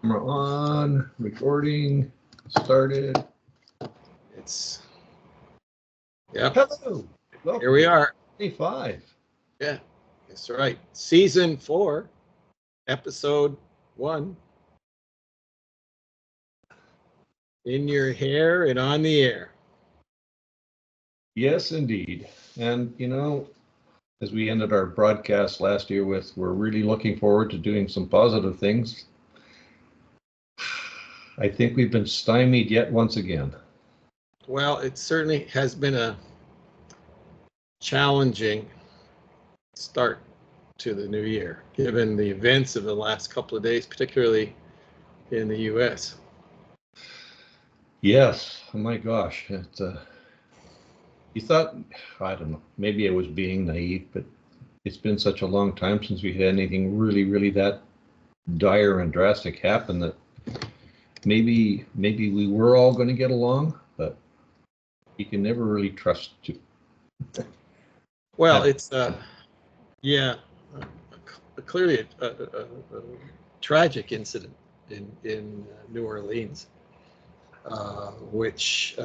Camera on, recording, started. Yeah. Hello. Welcome. Here we are. Day 5. Yeah, that's right. Season 4, episode 1. In your hair and on the air. Yes, indeed. And, as we ended our broadcast last year with, we're really looking forward to doing some positive things. I think we've been stymied yet once again. Well, it certainly has been a challenging start to the new year, given the events of the last couple of days, particularly in the U.S. Yes. Oh my gosh. You thought, I don't know, maybe I was being naive, but it's been such a long time since we had anything really that dire and drastic happen that maybe we were all going to get along, but you can never really trust you. Well, it's clearly a tragic incident in New Orleans, which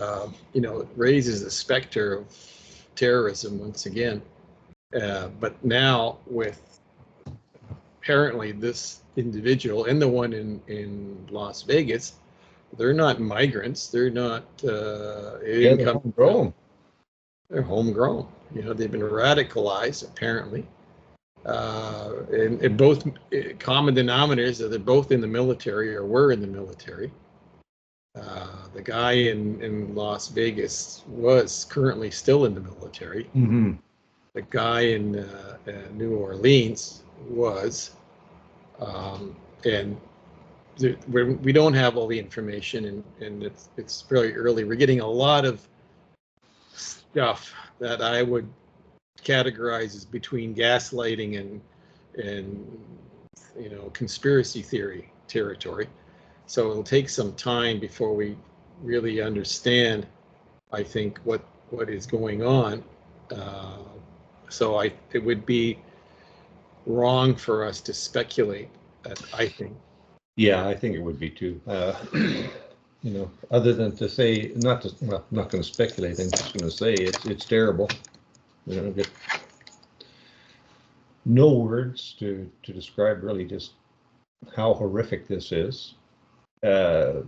raises the specter of terrorism once again. But now with apparently this individual and the one in Las Vegas, they're not migrants. They're not. They're homegrown. They're homegrown. They've been radicalized apparently, and both common denominators that they're both in the military or were in the military. The guy in Las Vegas was currently still in the military. Mm-hmm. The guy in New Orleans was, and we don't have all the information, and it's fairly early. We're getting a lot of stuff that I would categorize as between gaslighting and conspiracy theory territory. So it'll take some time before we really understand, I think, what is going on. So it would be wrong for us to speculate, I think. Yeah, I think it would be too. Other than to say, not going to speculate. I'm just going to say it's terrible. Get no words to describe really just how horrific this is. But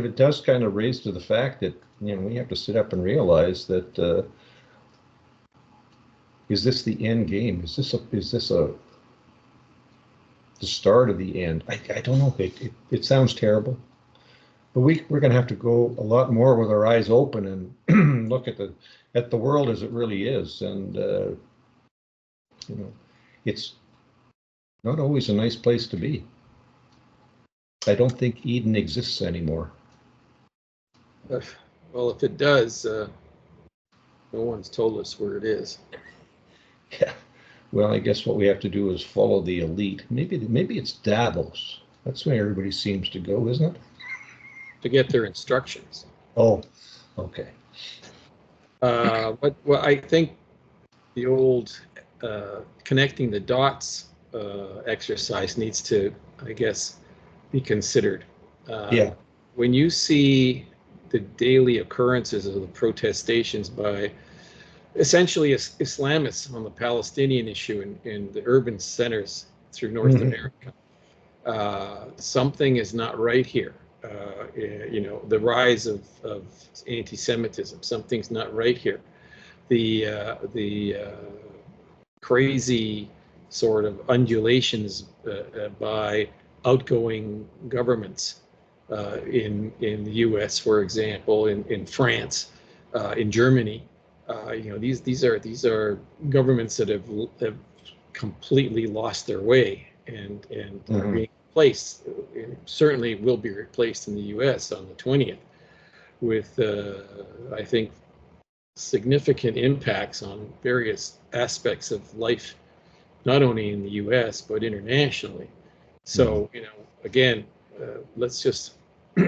it does kind of raise to the fact that we have to sit up and realize that is this the end game? Is this the start of the end? I don't know. It sounds terrible, but we're going to have to go a lot more with our eyes open and look at the world as it really is, and it's not always a nice place to be. I don't think Eden exists anymore. Well, if it does, no one's told us where it is. Yeah. Well, I guess what we have to do is follow the elite. Maybe it's Davos. That's where everybody seems to go, isn't it? To get their instructions. Oh, okay. But I think the old connecting the dots exercise needs to, I guess, be considered. Yeah. When you see the daily occurrences of the protestations by essentially Islamists on the Palestinian issue in the urban centers through North America, something is not right here. The rise of anti-Semitism, something's not right here. The crazy sort of undulations by outgoing governments in the U.S., for example, in France, in Germany. These are governments that have completely lost their way and are being replaced. Certainly will be replaced in the U.S. on the 20th with, I think, significant impacts on various aspects of life, not only in the U.S. but internationally. So, again, let's just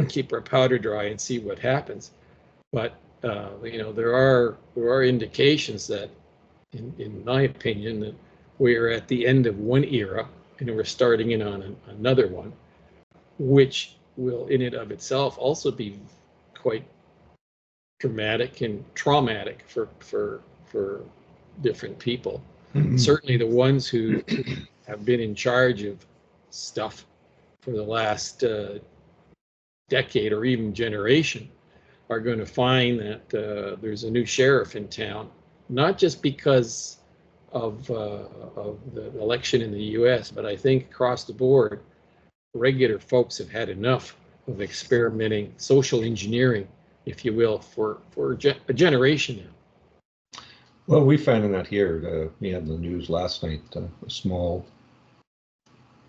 keep our powder dry and see what happens. But there are indications that, in my opinion, that we're at the end of one era and we're starting in on another one. which will in and of itself also be quite dramatic and traumatic for different people. Certainly the ones who have been in charge of stuff for the last decade or even generation are going to find that there's a new sheriff in town, not just because of the election in the U.S., but I think across the board, regular folks have had enough of experimenting, social engineering, if you will, for a generation now. Well, we found that here. We had the news last night, a small,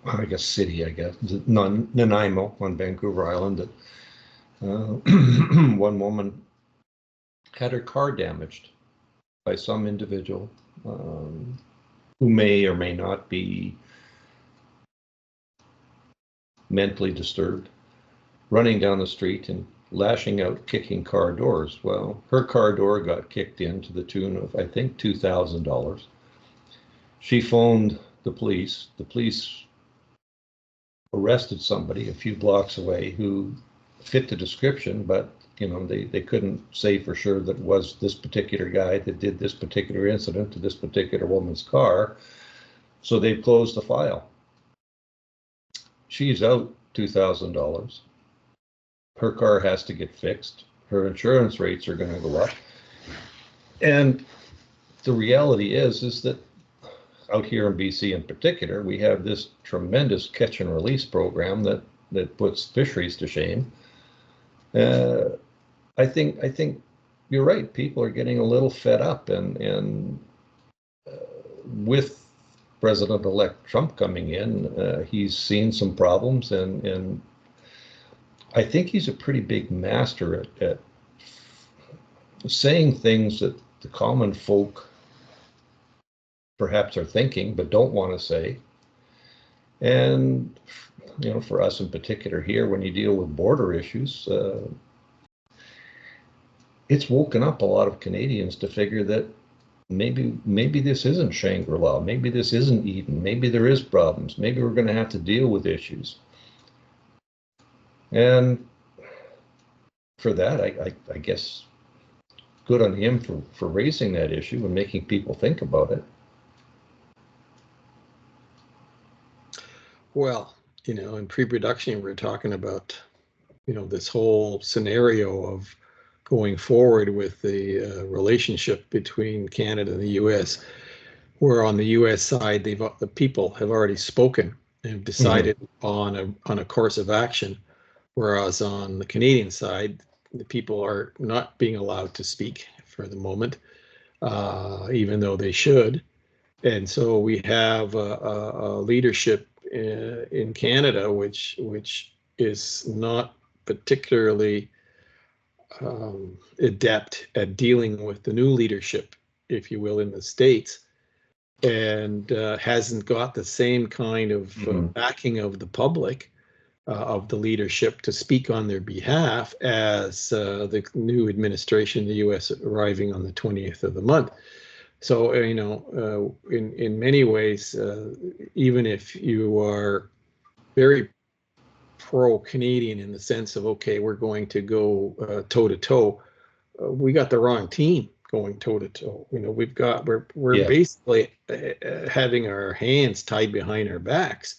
I guess, city, Nanaimo on Vancouver Island, that one woman had her car damaged by some individual who may or may not be mentally disturbed, running down the street and lashing out, kicking car doors. Well, her car door got kicked in to the tune of, I think, $2,000. She phoned the police. The police arrested somebody a few blocks away who fit the description, but they couldn't say for sure that it was this particular guy that did this particular incident to this particular woman's car. So they closed the file. She's out $2,000. Her car has to get fixed. Her insurance rates are going to go up. And the reality is that out here in BC in particular, we have this tremendous catch and release program that puts fisheries to shame. I think you're right. People are getting a little fed up, and with President-elect Trump coming in, he's seen some problems, and I think he's a pretty big master at saying things that the common folk perhaps are thinking but don't want to say. And for us in particular here, when you deal with border issues, it's woken up a lot of Canadians to figure that maybe this isn't Shangri-La, maybe this isn't Eden, maybe there is problems, maybe we're going to have to deal with issues. And for that, I guess good on him for raising that issue and making people think about it. Well, in pre-production, we're talking about, this whole scenario of going forward with the relationship between Canada and the U.S., where on the U.S. side, the people have already spoken and decided on a course of action, whereas on the Canadian side, the people are not being allowed to speak for the moment, even though they should. And so we have a leadership in Canada which is not particularly adept at dealing with the new leadership, if you will, in the States, and hasn't got the same kind of backing of the public, of the leadership to speak on their behalf as the new administration in the U.S. arriving on the 20th of the month. So, in many ways, even if you are very pro-Canadian in the sense of, okay, we're going to go toe-to-toe, we got the wrong team going toe-to-toe. We're basically having our hands tied behind our backs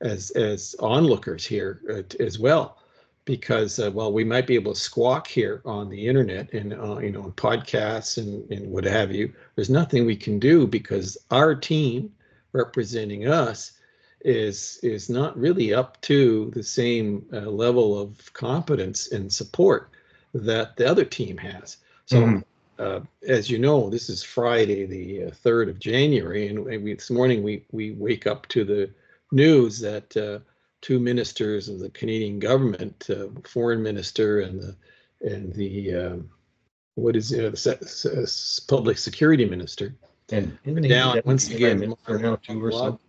as onlookers here as well, because while we might be able to squawk here on the internet and on podcasts and what have you, there's nothing we can do because our team representing us is not really up to the same level of competence and support that the other team has. So as you know, this is Friday, the 3rd of January, and this morning we wake up to the news that two ministers of the Canadian government, foreign minister and the public security minister, and down once again. Now too, or something?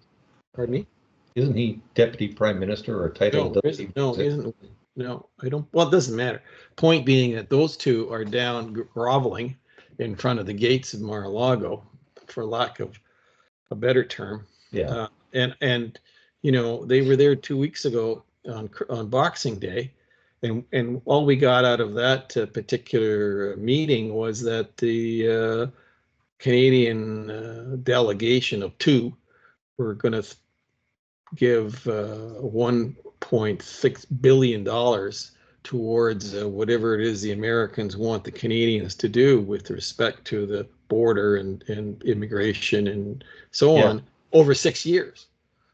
Pardon me? Isn't he deputy prime minister or title? No, I don't. Well, it doesn't matter. Point being that those two are down groveling in front of the gates of Mar-a-Lago, for lack of a better term. Yeah. And they were there 2 weeks ago on Boxing Day, and all we got out of that particular meeting was that the Canadian delegation of 2 were going to give $1.6 billion towards whatever it is the Americans want the Canadians to do with respect to the border and immigration and so on over 6 years.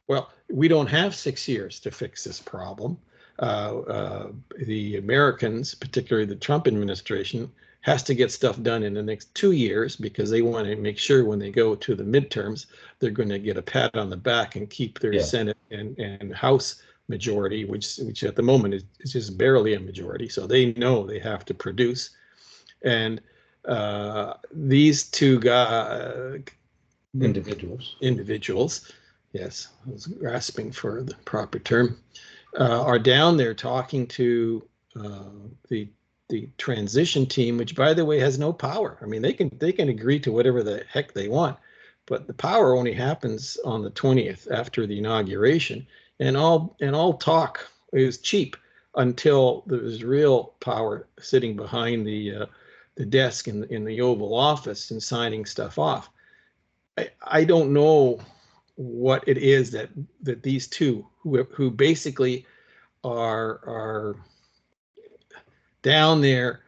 Well, we don't have 6 years to fix this problem. The Americans, particularly the Trump administration, has to get stuff done in the next 2 years because they want to make sure when they go to the midterms, they're going to get a pat on the back and keep their Senate and House majority, which at the moment is just barely a majority. So they know they have to produce. And these 2 individuals, yes, I was grasping for the proper term, are down there talking to the transition team, which, by the way, has no power. I mean, they can agree to whatever the heck they want, but the power only happens on the 20th after the inauguration, and all talk is cheap until there's real power sitting behind the desk in the Oval Office and signing stuff off. I don't know what it is that these 2 who basically are down there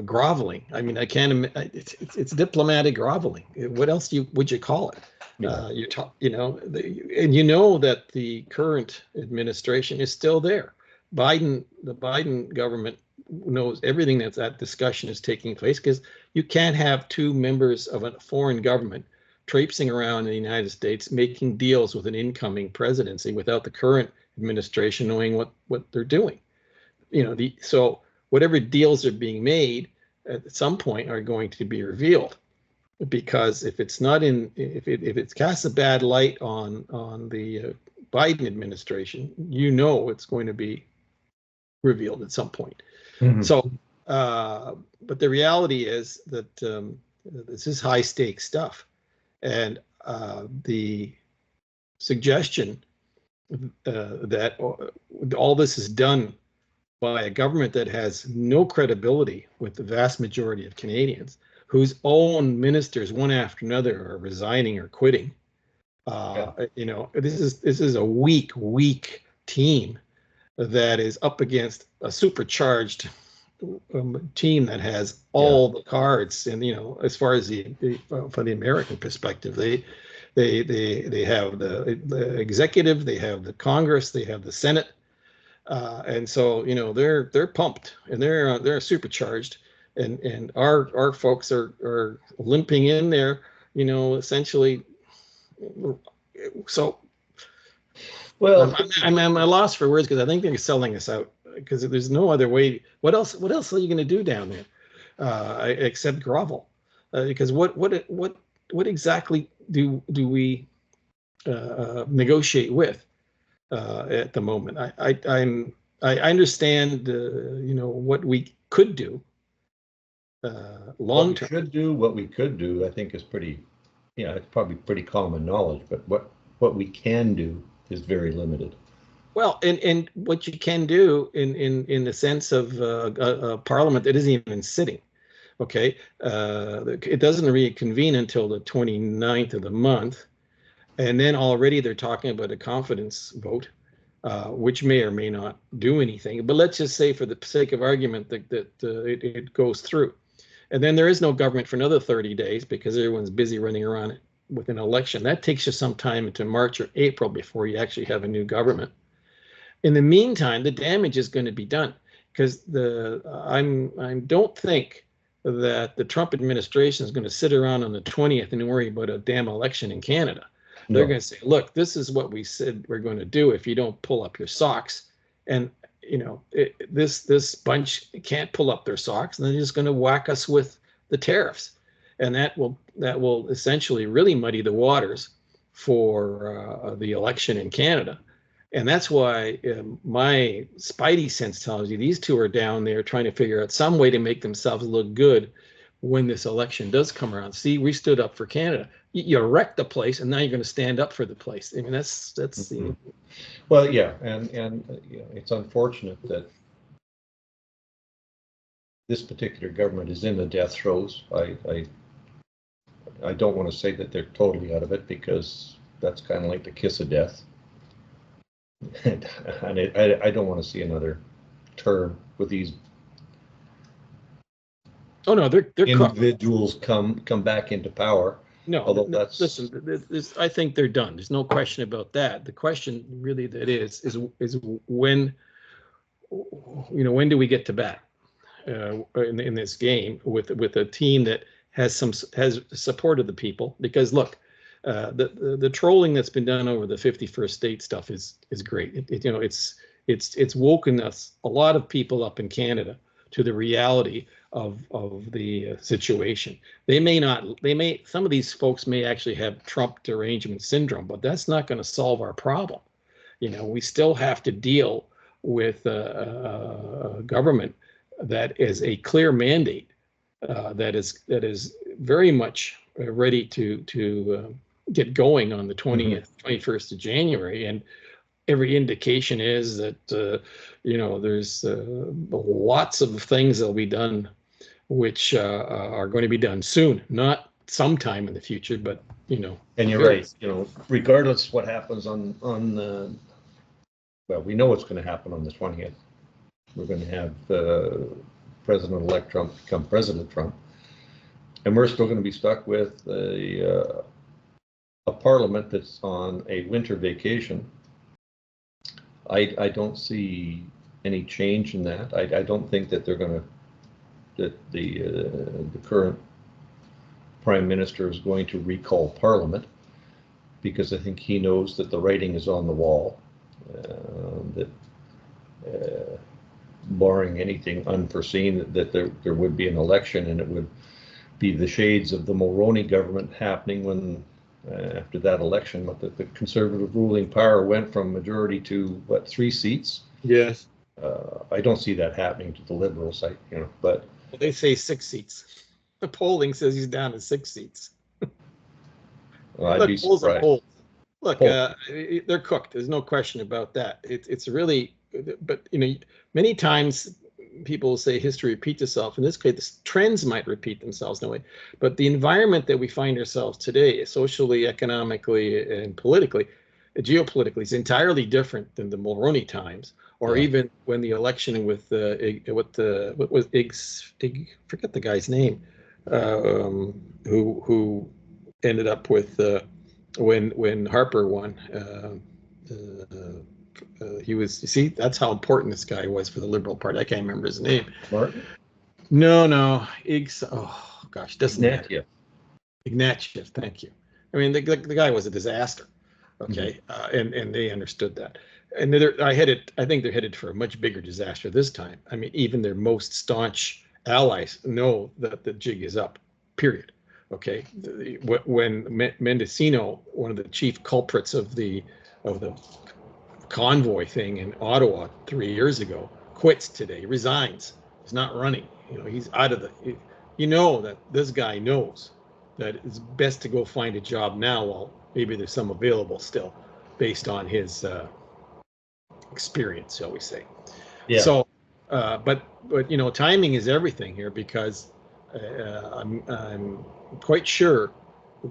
groveling. I mean, I can't. It's diplomatic groveling. What else would you call it? And you know that the current administration is still there. The Biden government knows everything that discussion is taking place, because you can't have 2 members of a foreign government traipsing around in the United States making deals with an incoming presidency without the current administration knowing what they're doing. So whatever deals are being made at some point are going to be revealed, because if it's not if it casts a bad light on the Biden administration, it's going to be revealed at some point. Mm-hmm. So, but the reality is that this is high stakes stuff, and the suggestion that all this is done by a government that has no credibility with the vast majority of Canadians, whose own ministers, one after another, are resigning or quitting. This is a weak team that is up against a supercharged team that has all the cards. And as far as from the American perspective, they have the executive, they have the Congress, they have the Senate. And so they're pumped and they're supercharged, and our folks are limping in there, essentially. So, well, I'm at a loss for words, because I think they're selling us out, because there's no other way. What else are you going to do down there except grovel? Because what exactly do we negotiate with? At the moment, I understand what we could do long term. What we could do, I think, is pretty, it's probably pretty common knowledge. But what we can do is very limited. Well, and what you can do in the sense of a parliament that isn't even sitting. Okay, it doesn't reconvene until the 29th of the month. And then already they're talking about a confidence vote, which may or may not do anything. But let's just say, for the sake of argument, that it goes through. And then there is no government for another 30 days because everyone's busy running around with an election. That takes you some time into March or April before you actually have a new government. In the meantime, the damage is going to be done, because I don't think that the Trump administration is going to sit around on the 20th and worry about a damn election in Canada. They're going to say, look, this is what we said we're going to do if you don't pull up your socks. And, this bunch can't pull up their socks, and they're just going to whack us with the tariffs. And that will essentially really muddy the waters for the election in Canada. And that's why my spidey sense tells you these 2 are down there trying to figure out some way to make themselves look good when this election does come around. See, we stood up for Canada. you wreck the place, and now you're going to stand up for the place. I mean, that's Mm-hmm. Well, yeah, and you know, it's unfortunate that this particular government is in the death throes. I don't want to say that they're totally out of it, because that's kind of like the kiss of death. And I don't want to see another term with these oh no, they're individuals come back into power. No, although that's listen. I think they're done. There's no question about that. The question really that is when, you know, when do we get to bat in this game with a team that has supported the people? Because look, the trolling that's been done over the 51st state stuff is great. You know, it's woken us, a lot of people up in Canada, to the reality of the situation. Some of these folks may actually have Trump derangement syndrome, but that's not going to solve our problem. You know, we still have to deal with a government that is a clear mandate, that is very much ready to get going on the 20th, 21st of January. And every indication is that, you know, there's lots of things that'll be done, which are going to be done soon, not sometime in the future, but, you know. And you're right, you know, regardless what happens on well, we know what's going to happen on the 20th. We're going to have President-elect Trump become President Trump, and we're still going to be stuck with a parliament that's on a winter vacation. I don't see any change in that. I don't think that they're going to, that the current prime minister is going to recall parliament, because I think he knows that the writing is on the wall, that barring anything unforeseen, that there would be an election, and it would be the shades of the Mulroney government happening when after that election, but the conservative ruling power went from majority to what, 3 seats? Yes. I don't see that happening to the Liberals. But well, they say 6 seats. The polling says he's down to 6 seats. Well, I'd be surprised. Look, they're cooked. There's no question about that. It's really, but you know, many times people say history repeats itself. In this case, the trends might repeat themselves, no way. But the environment that we find ourselves today, socially, economically, and politically, geopolitically, is entirely different than the Mulroney times, or even when the election with what was forget the guy's name, who ended up with when Harper won. He was, you see, that's how important this guy was for the Liberal Party. I can't remember his name. Martin? No. Oh gosh, doesn't matter. Ignatieff, thank you. I mean, the guy was a disaster. Okay, and they understood that. And I think they're headed for a much bigger disaster this time. I mean, even their most staunch allies know that the jig is up. Period. Okay, when Mendocino, one of the chief culprits of the convoy thing in Ottawa 3 years ago, quits today, resigns. He's not running. You know, he's out of the. You know that this guy knows that it's best to go find a job now while maybe there's some available still, based on his experience, shall we say? Yeah. So, but you know, timing is everything here, because I'm quite sure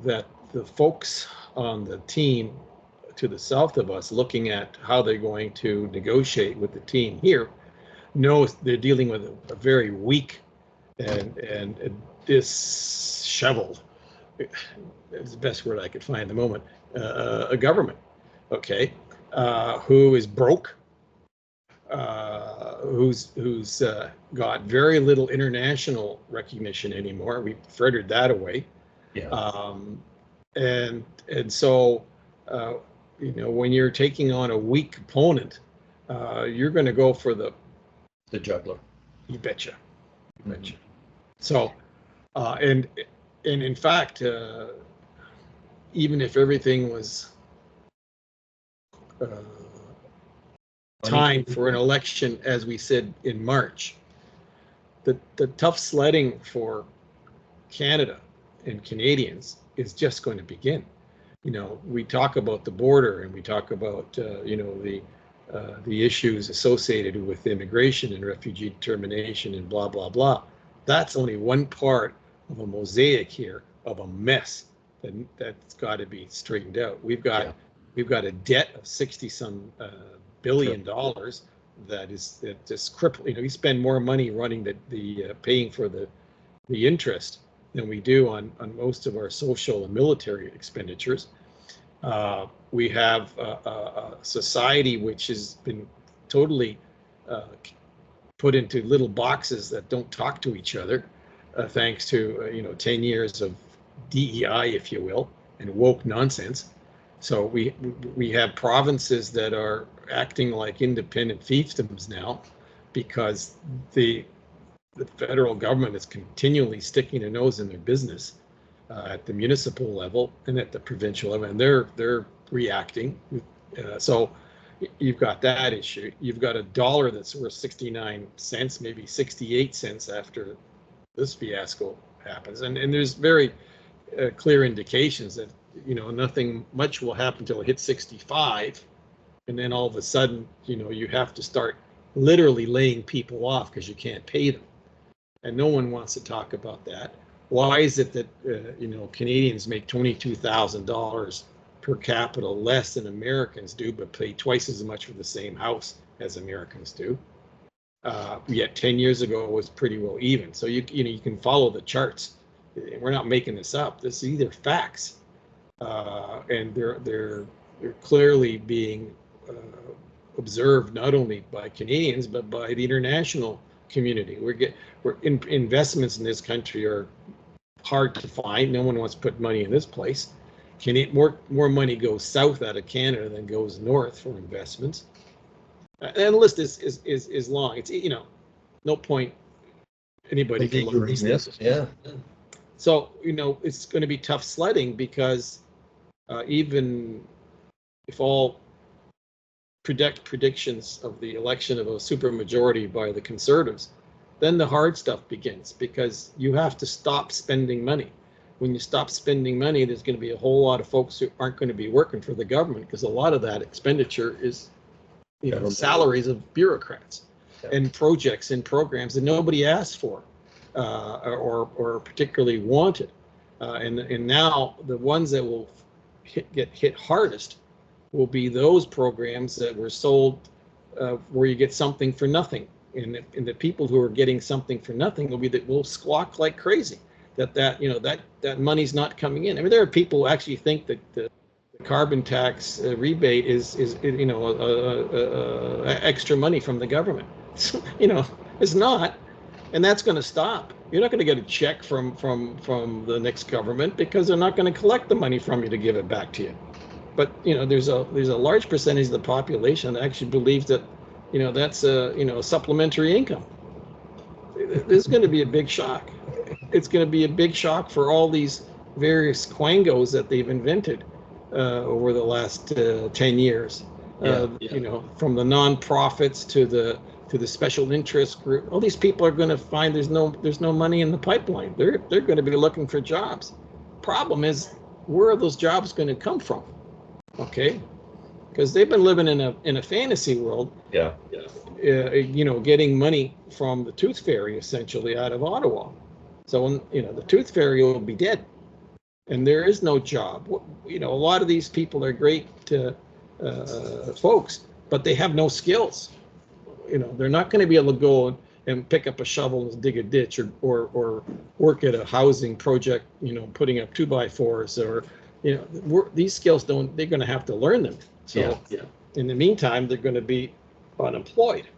that the folks on the team to the south of us, looking at how they're going to negotiate with the team here, knows they're dealing with a very weak and disheveled, is the best word I could find at the moment, a government, okay, who is broke, who's got very little international recognition anymore. We frittered that away. Yeah. And so, you know, when you're taking on a weak opponent, you're going to go for the juggler. You betcha. You betcha. So, and in fact, even if everything was time for an election, as we said in March, the tough sledding for Canada and Canadians is just going to begin. You know, we talk about the border and we talk about, you know, the issues associated with immigration and refugee determination and blah, blah, blah. That's only one part of a mosaic here of a mess that's got to be straightened out. We've got a debt of 60-some billion dollars that is just crippling. You know, we spend more money running the paying for the interest than we do on most of our social and military expenditures. We have a society which has been totally put into little boxes that don't talk to each other, thanks to you know, 10 years of DEI, if you will, and woke nonsense. So we have provinces that are acting like independent fiefdoms now, because the federal government is continually sticking their nose in their business at the municipal level and at the provincial level, and they're reacting. So you've got that issue. You've got a dollar that's worth 69 cents, maybe 68 cents after this fiasco happens, and there's very clear indications that, you know, nothing much will happen until it hits 65, and then all of a sudden, you know, you have to start literally laying people off because you can't pay them, and no one wants to talk about that. Why is it that you know, Canadians make $22,000 per capita less than Americans do, but pay twice as much for the same house as Americans do? Yet 10 years ago it was pretty well even. So you know, you can follow the charts. We're not making this up. This is either facts, and they're clearly being observed not only by Canadians but by the international community. Investments in this country are hard to find. No one wants to put money in this place. More money goes south out of Canada than goes north for investments. And the list is long. It's, you know, no point anybody can look at these things. Yeah. So, you know, it's going to be tough sledding, because even if all predictions of the election of a supermajority by the Conservatives, then the hard stuff begins, because you have to stop spending money. When you stop spending money, there's going to be a whole lot of folks who aren't going to be working for the government, because a lot of that expenditure is, you know, salaries of bureaucrats and projects and programs that nobody asked for or particularly wanted. And now the ones that will get hit hardest will be those programs that were sold where you get something for nothing. And the people who are getting something for nothing will squawk like crazy that you know, that money's not coming in. I mean, there are people who actually think that the carbon tax rebate is you know, extra money from the government. You know, it's not, and that's going to stop. You're not going to get a check from the next government, because they're not going to collect the money from you to give it back to you. But you know, there's a large percentage of the population that actually believes that, you know, that's a, you know, supplementary income. There's going to be a big shock. It's going to be a big shock for all these various quangos that they've invented over the last 10 years. You know, from the nonprofits to the special interest group. All these people are going to find there's no money in the pipeline. They're going to be looking for jobs. Problem is, where are those jobs going to come from? Okay, because they've been living in a fantasy world. You know, getting money from the tooth fairy essentially out of Ottawa. So when, you know, the tooth fairy will be dead, and there is no job. You know, a lot of these people are great folks, but they have no skills. You know, they're not going to be able to go and pick up a shovel and dig a ditch, or work at a housing project, you know, putting up 2x4s, or, you know, these skills they're going to have to learn them. So in the meantime, they're going to be unemployed.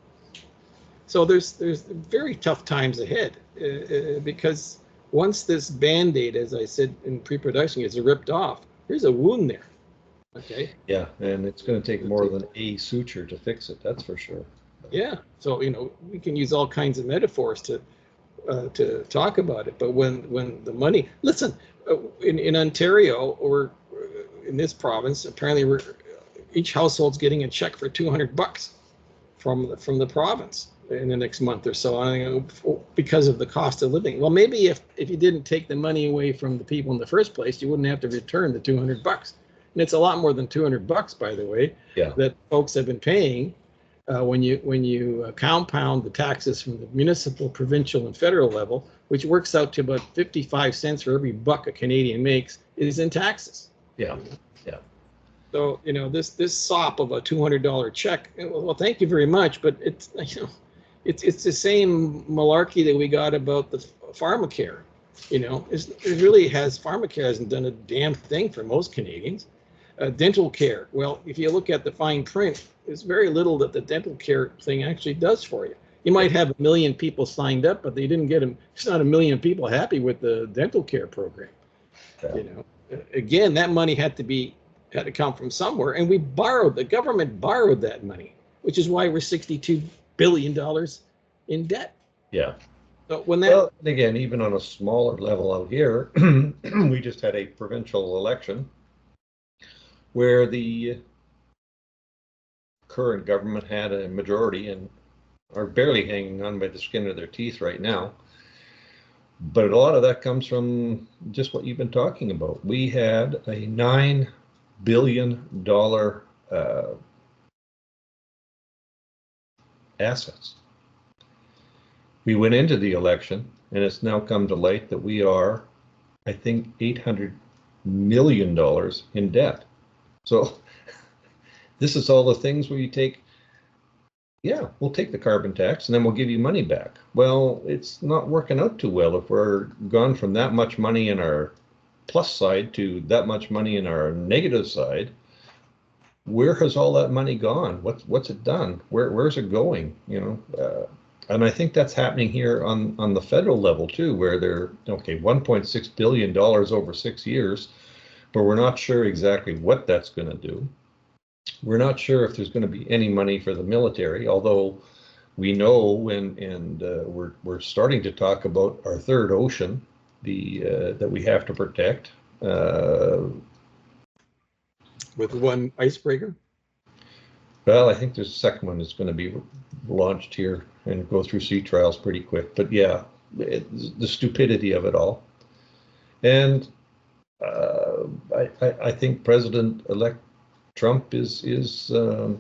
So there's very tough times ahead, because once this Band-Aid, as I said in pre-production, is ripped off, there's a wound there. Okay. Yeah, and it's going to take more than a suture to fix it. That's for sure. Yeah. So, you know, we can use all kinds of metaphors to talk about it. But when the money, listen, in Ontario, or in this province, apparently each household's getting a check for $200 from the province in the next month or so, because of the cost of living. Well, maybe if you didn't take the money away from the people in the first place, you wouldn't have to return the $200. And it's a lot more than $200, by the way, that folks have been paying when you compound the taxes from the municipal, provincial, and federal level, which works out to about 55 cents for every buck a Canadian makes, is in taxes. Yeah, yeah. So, this sop of a $200 check, well, thank you very much, but it's the same malarkey that we got about the pharmacare. Pharmacare hasn't done a damn thing for most Canadians. Dental care, well, if you look at the fine print, there's very little that the dental care thing actually does for you. You might have 1 million people signed up, but they didn't get them. It's not 1 million people happy with the dental care program. Yeah. Again, that money had to come from somewhere, and the government borrowed that money, which is why we're $62 billion in debt. Yeah. So again, even on a smaller level out here, we just had a provincial election where the current government had a majority and are barely hanging on by the skin of their teeth right now. But a lot of that comes from just what you've been talking about. We had a $9 billion assets. We went into the election, and it's now come to light that we are, I think, $800 million in debt. So this is all the things where you take, we'll take the carbon tax and then we'll give you money back. Well, it's not working out too well if we're gone from that much money in our plus side to that much money in our negative side. Where has all that money gone? What's it done? Where's it going? And I think that's happening here on the federal level too, where they're $1.6 billion over 6 years, but we're not sure exactly what that's going to do. We're not sure if there's going to be any money for the military, although we know we're starting to talk about our third ocean, that we have to protect. With one icebreaker? Well, I think there's a second one that's going to be launched here and go through sea trials pretty quick. But yeah, the stupidity of it all. And I think President-elect Trump is going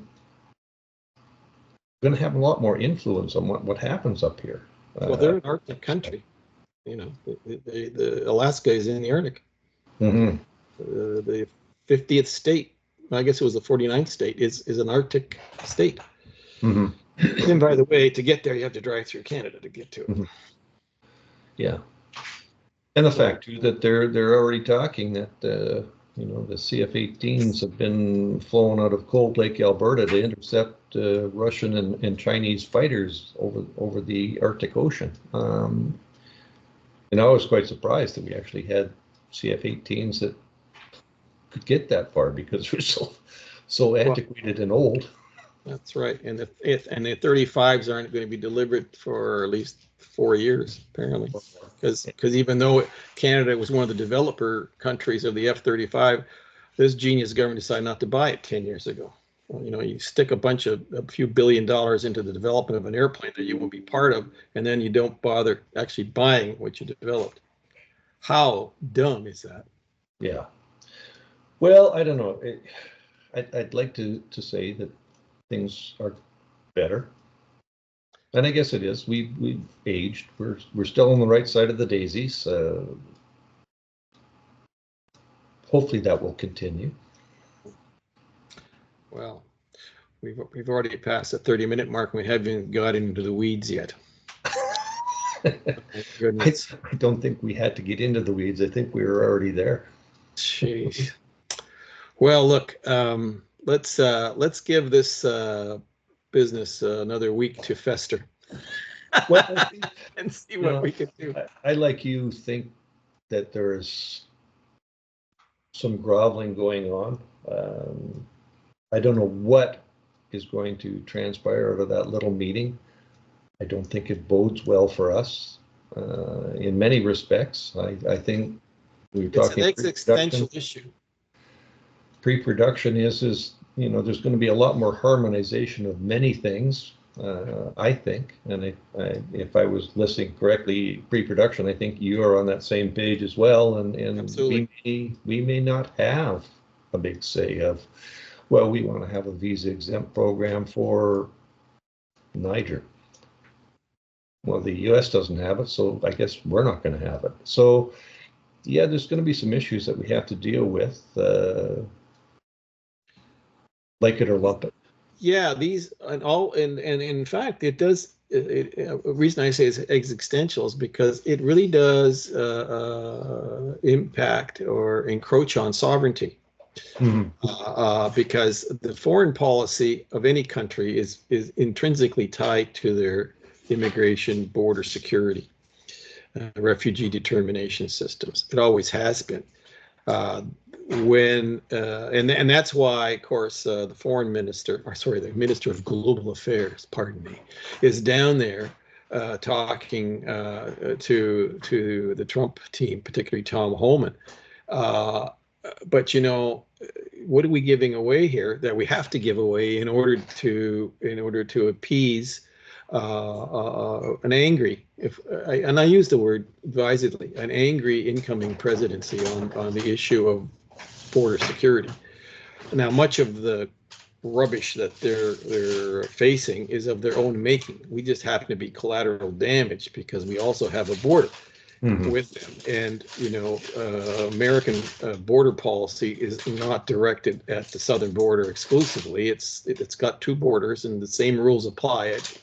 to have a lot more influence on what happens up here. Well, they're an Arctic country. The Alaska is in the Arctic. Mm-hmm. The 50th state, I guess it was the 49th state, is an Arctic state. Mm-hmm. And by the way, to get there, you have to drive through Canada to get to it. Mm-hmm. Yeah. And the fact too that they're already talking that the CF-18s have been flown out of Cold Lake, Alberta to intercept Russian and Chinese fighters over the Arctic Ocean. And I was quite surprised that we actually had CF-18s that could get that far because we're so antiquated and old. That's right, and the 35s aren't going to be delivered for at least 4 years, apparently, because even though Canada was one of the developer countries of the F-35, this genius government decided not to buy it 10 years ago. Well, you stick a few billion dollars into the development of an airplane that you won't be part of, and then you don't bother actually buying what you developed. How dumb is that? Yeah. Well, I don't know. I'd like to say that things are better, and I guess it is. We've aged. We're still on the right side of the daisies. Hopefully that will continue. Well, we've already passed the 30-minute mark. And we haven't got into the weeds yet. Goodness. I don't think we had to get into the weeds. I think we were already there. Jeez. Well, look, let's give this business another week to fester. Well, and see what we can do. I like you think that there's some groveling going on. I don't know what is going to transpire out of that little meeting. I don't think it bodes well for us in many respects. I think we're talking. It's an existential issue. Pre-production is there's going to be a lot more harmonization of many things, I think. And if I was listening correctly, pre-production, I think you are on that same page as well. And Absolutely. we may not have a big say of, well, we want to have a visa exempt program for Niger. Well, the U.S. doesn't have it, so I guess we're not going to have it. So, yeah, there's going to be some issues that we have to deal with, like it or lump it. Yeah, these and in fact, it does. A reason I say it's existential is because it really does impact or encroach on sovereignty. Because the foreign policy of any country is intrinsically tied to their immigration, border security, refugee determination systems. It always has been. And that's why, of course, the foreign minister, or sorry, the minister of global affairs, pardon me, is down there talking to the Trump team, particularly Tom Homan. But what are we giving away here that we have to give away in order to appease an angry, and I use the word advisedly, an angry incoming presidency on the issue of border security. Now, much of the rubbish that they're facing is of their own making. We just happen to be collateral damage because we also have a border with them. And American border policy is not directed at the southern border exclusively. It's got two borders, and the same rules apply at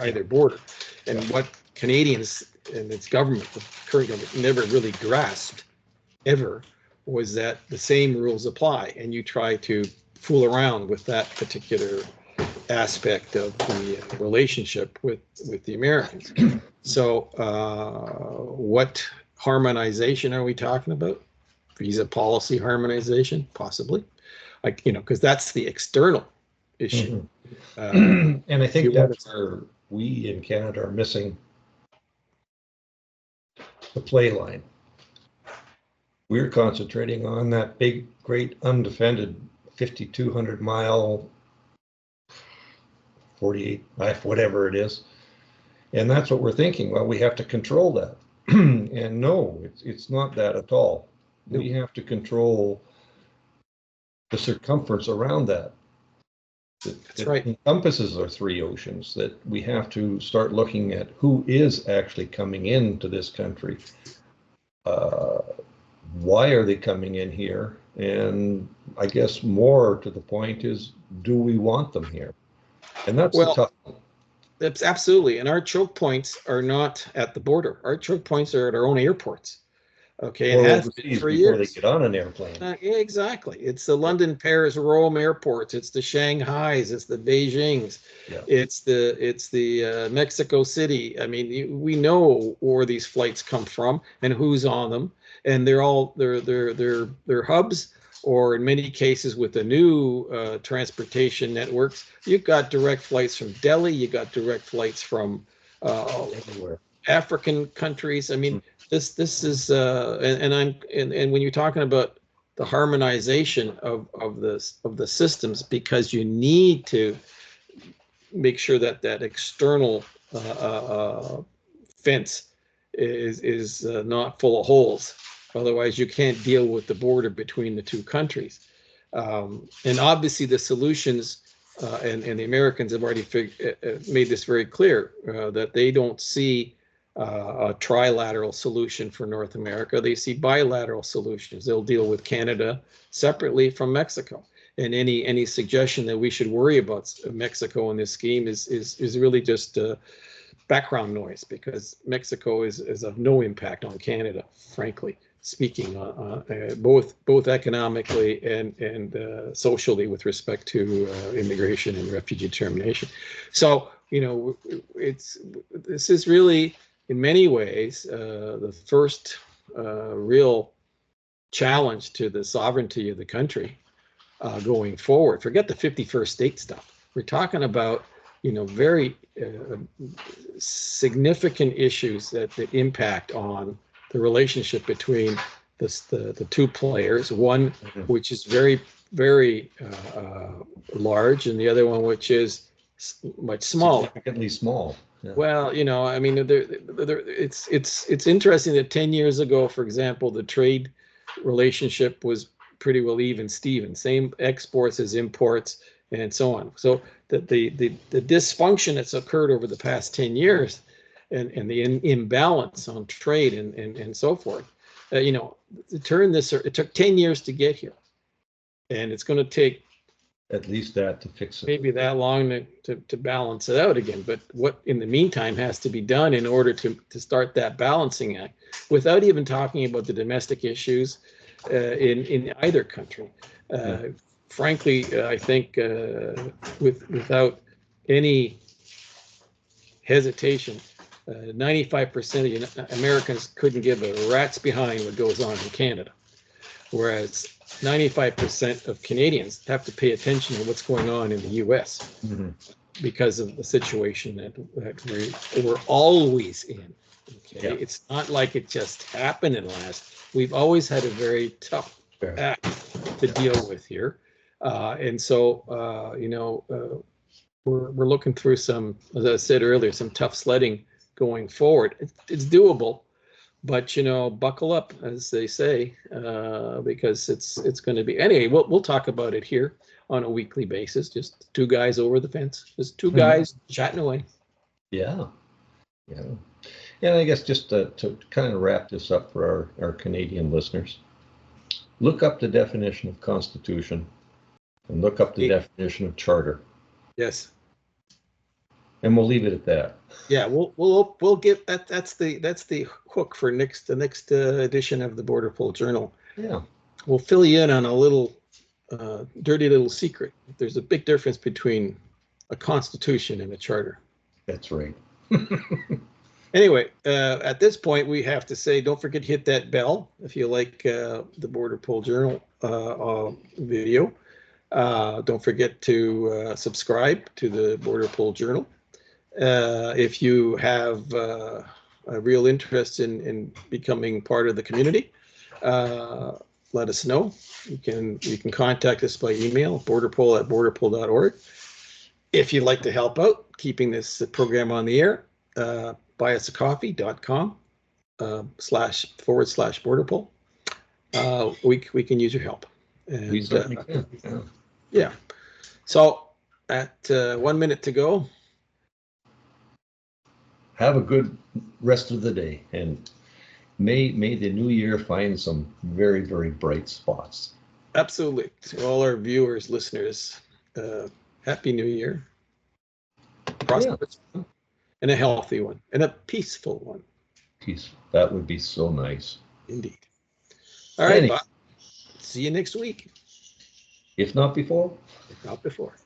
either border. And what Canadians and its government, the current government, never really grasped ever was that the same rules apply, and you try to fool around with that particular aspect of the relationship with the Americans. So what harmonization are we talking about? Visa policy harmonization, possibly, because that's the external issue. And I think that's where we in Canada are missing the play line. We're concentrating on that big, great, undefended 5,200 mile, 48, whatever it is. And that's what we're thinking. Well, we have to control that. And no, it's not that at all. We have to control the circumference around that. That's right. Encompasses our three oceans, that we have to start looking at who is actually coming into this country. Why are they coming in here? And I guess more to the point is, do we want them here? And that's the tough one. That's absolutely. And our choke points are not at the border. Our choke points are at our own airports. Okay, and has been for years. Before they get on an airplane. Yeah, exactly. It's the London, Paris, Rome airports. It's the Shanghais. It's the Beijings. Yeah. It's the Mexico City. I mean, we know where these flights come from and who's on them, and they're hubs. Or in many cases, with the new transportation networks, you've got direct flights from Delhi. You've got direct flights from everywhere. African countries. I mean, this is and when you're talking about the harmonization of the systems, because you need to make sure that external fence is not full of holes. Otherwise, you can't deal with the border between the two countries. And obviously, the solutions and the Americans have already made this very clear that they don't see a trilateral solution for North America. They see bilateral solutions. They'll deal with Canada separately from Mexico. And any suggestion that we should worry about Mexico in this scheme is really just background noise, because Mexico is of no impact on Canada, frankly speaking, both economically and socially with respect to immigration and refugee determination. So this is really, in many ways, the first real challenge to the sovereignty of the country going forward. Forget the 51st state stuff. We're talking about very significant issues that impact on the relationship between the two players. One which is very very large, and the other one which is much smaller. Significantly small. Yeah. Well, I mean, it's interesting that 10 years ago, for example, the trade relationship was pretty well even Steven, same exports as imports and so on. So the dysfunction that's occurred over the past 10 years and the imbalance on trade and so forth, to turn this, it took 10 years to get here. And it's going to take at least that to fix it. Maybe that long to balance it out again. But what in the meantime has to be done in order to start that balancing act, without even talking about the domestic issues in either country. Frankly, I think without any hesitation, 95% of Americans couldn't give a rat's behind what goes on in Canada, whereas 95% of Canadians have to pay attention to what's going on in the U.S. Because of the situation that we're always in. Okay, it's not like it just happened in last. We've always had a very tough act to deal with here, and so we're looking through some, as I said earlier, some tough sledding going forward. It's doable. But buckle up, as they say, because it's going to be anyway. We'll talk about it here on a weekly basis. Just two guys over the fence, just two guys chatting away. Yeah. And I guess just to kind of wrap this up for our Canadian listeners, look up the definition of Constitution and look up the definition of Charter. Yes. And we'll leave it at that. Yeah, we'll get that. That's the hook for the next edition of the BORDERPOL Journal. Yeah, we'll fill you in on a little dirty little secret. There's a big difference between a constitution and a charter. That's right. Anyway, at this point, we have to say, don't forget to hit that bell if you like the BORDERPOL Journal video. Don't forget to subscribe to the BORDERPOL Journal. If you have a real interest in becoming part of the community, let us know. You can contact us by email, borderpol@borderpol.org. If you'd like to help out keeping this program on the air, buyusacoffee.com//borderpol. We can use your help. And, we certainly can. Yeah. So at 1 minute to go. Have a good rest of the day, and may the new year find some very, very bright spots. Absolutely. To all our viewers, listeners, Happy New Year. Prosperous one, and a healthy one, and a peaceful one. Peace. That would be so nice. Indeed. All right, Bob. See you next week. If not before. If not before.